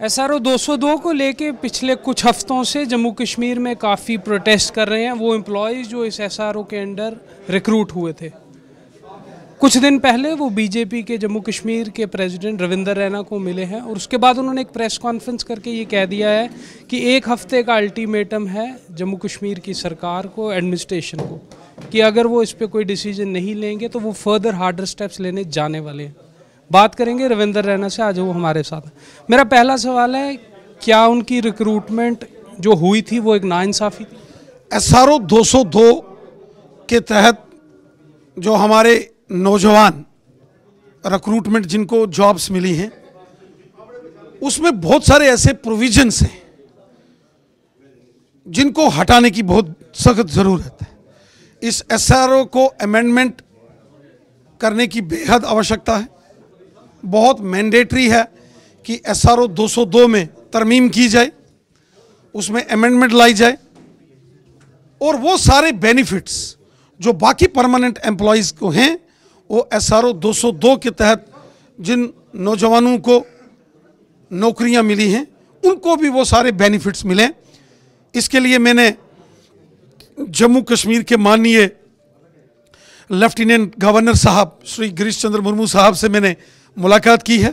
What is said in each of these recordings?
SRO 202 को लेके पिछले कुछ हफ्तों से जम्मू कश्मीर में काफ़ी प्रोटेस्ट कर रहे हैं वो एम्प्लॉयज़ जो इस SRO के अंडर रिक्रूट हुए थे। कुछ दिन पहले वो बीजेपी के जम्मू कश्मीर के प्रेसिडेंट रविंदर रैना को मिले हैं और उसके बाद उन्होंने एक प्रेस कॉन्फ्रेंस करके ये कह दिया है कि 1 हफ्ते का अल्टीमेटम है जम्मू कश्मीर की सरकार को, एडमिनिस्ट्रेशन को, कि अगर वो इस पर कोई डिसीजन नहीं लेंगे तो वो फर्दर हार्डर स्टेप्स लेने जाने वाले हैं। बात करेंगे रविंदर रैना से, आज वो हमारे साथ हैं। मेरा पहला सवाल है, क्या उनकी रिक्रूटमेंट जो हुई थी वो एक नाइंसाफ़ी थी? SRO 202 के तहत जो हमारे नौजवान रिक्रूटमेंट जिनको जॉब्स मिली हैं उसमें बहुत सारे ऐसे प्रोविजंस हैं जिनको हटाने की बहुत सख्त ज़रूरत है। इस SRO को अमेंडमेंट करने की बेहद आवश्यकता है। बहुत मैंडेटरी है कि SRO 202 में तरमीम की जाए, उसमें अमेंडमेंट लाई जाए और वो सारे बेनिफिट्स जो बाकी परमानेंट एम्प्लॉयज़ को हैं वो SRO 202 के तहत जिन नौजवानों को नौकरियां मिली हैं उनको भी वो सारे बेनिफिट्स मिलें। इसके लिए मैंने जम्मू कश्मीर के माननीय लेफ्टिनेंट गवर्नर साहब श्री गिरीश चंद्र मुर्मू साहब से मैंने मुलाकात की है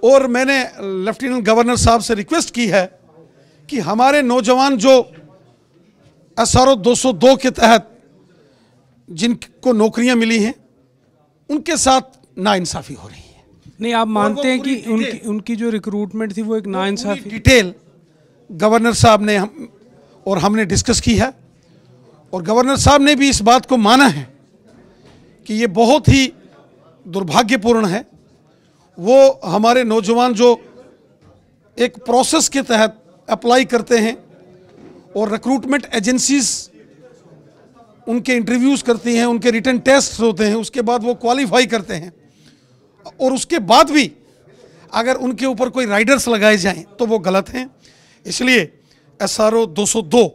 और मैंने लेफ्टिनेंट गवर्नर साहब से रिक्वेस्ट की है कि हमारे नौजवान जो SRO 202 के तहत जिनको नौकरियां मिली हैं उनके साथ नाइंसाफ़ी हो रही है। नहीं, आप मानते हैं कि उनकी जो रिक्रूटमेंट थी वो एक नाइंसाफ़ी? डिटेल गवर्नर साहब ने हमने डिस्कस की है और गवर्नर साहब ने भी इस बात को माना है कि ये बहुत ही दुर्भाग्यपूर्ण है। वो हमारे नौजवान जो एक प्रोसेस के तहत अप्लाई करते हैं और रिक्रूटमेंट एजेंसीज उनके इंटरव्यूज़ करती हैं, उनके रिटन टेस्ट होते हैं, उसके बाद वो क्वालिफाई करते हैं और उसके बाद भी अगर उनके ऊपर कोई राइडर्स लगाए जाएं तो वो गलत हैं। इसलिए SRO 202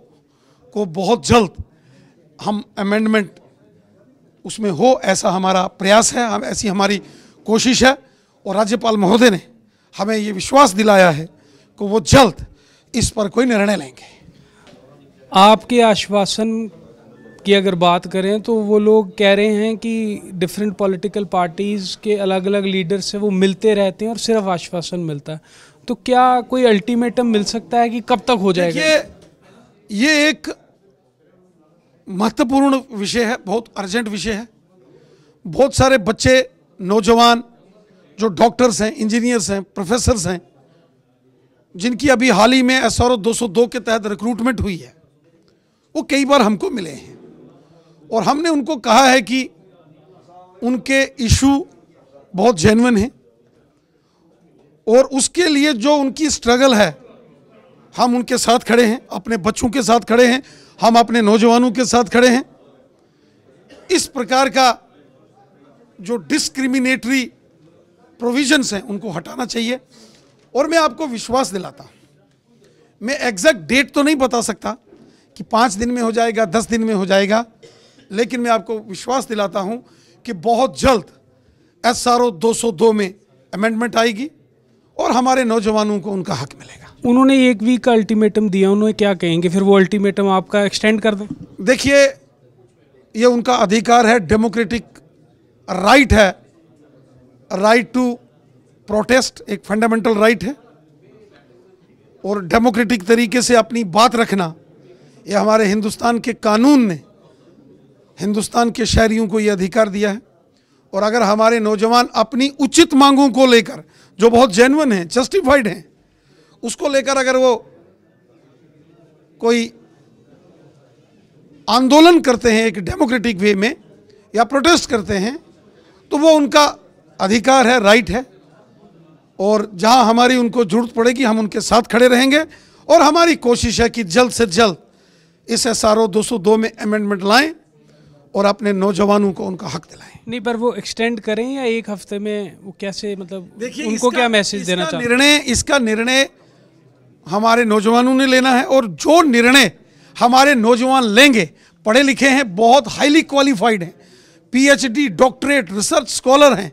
को बहुत जल्द हम अमेंडमेंट उसमें हो, ऐसा हमारा प्रयास है, ऐसी हमारी कोशिश है और राज्यपाल महोदय ने हमें ये विश्वास दिलाया है कि वो जल्द इस पर कोई निर्णय लेंगे। आपके आश्वासन की अगर बात करें तो वो लोग कह रहे हैं कि डिफरेंट पॉलिटिकल पार्टीज़ के अलग अलग लीडर से वो मिलते रहते हैं और सिर्फ आश्वासन मिलता है, तो क्या कोई अल्टीमेटम मिल सकता है कि कब तक हो जाएगा? ये एक महत्वपूर्ण विषय है, बहुत अर्जेंट विषय है। बहुत सारे बच्चे नौजवान जो डॉक्टर्स हैं, इंजीनियर्स हैं, प्रोफेसर्स हैं, जिनकी अभी हाल ही में SRO 202 के तहत रिक्रूटमेंट हुई है, वो कई बार हमको मिले हैं और हमने उनको कहा है कि उनके इशू बहुत जेन्युइन है और उसके लिए जो उनकी स्ट्रगल है हम उनके साथ खड़े हैं, अपने बच्चों के साथ खड़े हैं, हम अपने नौजवानों के साथ खड़े हैं। इस प्रकार का जो डिस्क्रिमिनेटरी प्रोविजंस हैं उनको हटाना चाहिए और मैं आपको विश्वास दिलाता हूँ, मैं एग्जैक्ट डेट तो नहीं बता सकता कि 5 दिन में हो जाएगा, 10 दिन में हो जाएगा, लेकिन मैं आपको विश्वास दिलाता हूं कि बहुत जल्द SRO 202 में अमेंडमेंट आएगी और हमारे नौजवानों को उनका हक मिलेगा। उन्होंने 1 वीक का अल्टीमेटम दिया, उन्होंने क्या कहेंगे फिर वो अल्टीमेटम आपका एक्सटेंड कर दें? देखिए, ये उनका अधिकार है, डेमोक्रेटिक राइट है, राइट टू प्रोटेस्ट एक फंडामेंटल राइट है और डेमोक्रेटिक तरीके से अपनी बात रखना ये हमारे हिंदुस्तान के कानून ने हिंदुस्तान के शहरियों को ये अधिकार दिया है। और अगर हमारे नौजवान अपनी उचित मांगों को लेकर जो बहुत जेन्युइन हैं, जस्टिफाइड हैं, उसको लेकर अगर वो कोई आंदोलन करते हैं एक डेमोक्रेटिक वे में या प्रोटेस्ट करते हैं तो वो उनका अधिकार है, राइट है और जहां हमारी उनको जरूरत पड़ेगी हम उनके साथ खड़े रहेंगे और हमारी कोशिश है कि जल्द से जल्द इस SRO 202 में अमेंडमेंट लाएं और अपने नौजवानों को उनका हक दिलाएं। नहीं, पर वो एक्सटेंड करें या 1 हफ्ते में वो कैसे, मतलब देखिए उनको क्या मैसेज देना चाहते हैं? इसका निर्णय हमारे नौजवानों ने लेना है और जो निर्णय हमारे नौजवान लेंगे, पढ़े लिखे हैं, बहुत हाईली क्वालिफाइड हैं, PhD, डॉक्टरेट, रिसर्च स्कॉलर हैं,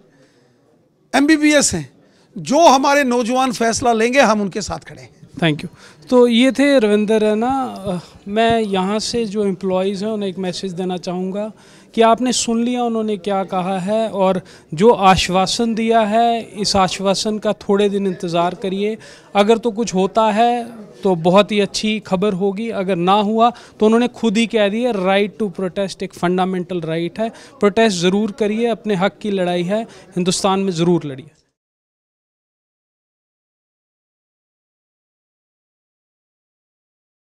MBBS हैं, जो हमारे नौजवान फैसला लेंगे हम उनके साथ खड़े हैं। Thank you. तो ये थे रविंदर रैना। मैं यहाँ से जो एम्प्लॉयज़ हैं उन्हें एक मैसेज देना चाहूँगा कि आपने सुन लिया उन्होंने क्या कहा है, और जो आश्वासन दिया है इस आश्वासन का थोड़े दिन इंतज़ार करिए। अगर तो कुछ होता है तो बहुत ही अच्छी खबर होगी, अगर ना हुआ तो उन्होंने खुद ही कह दिया राइट टू प्रोटेस्ट एक फंडामेंटल राइट है। प्रोटेस्ट ज़रूर करिए, अपने हक की लड़ाई है, हिंदुस्तान में ज़रूर लड़िए।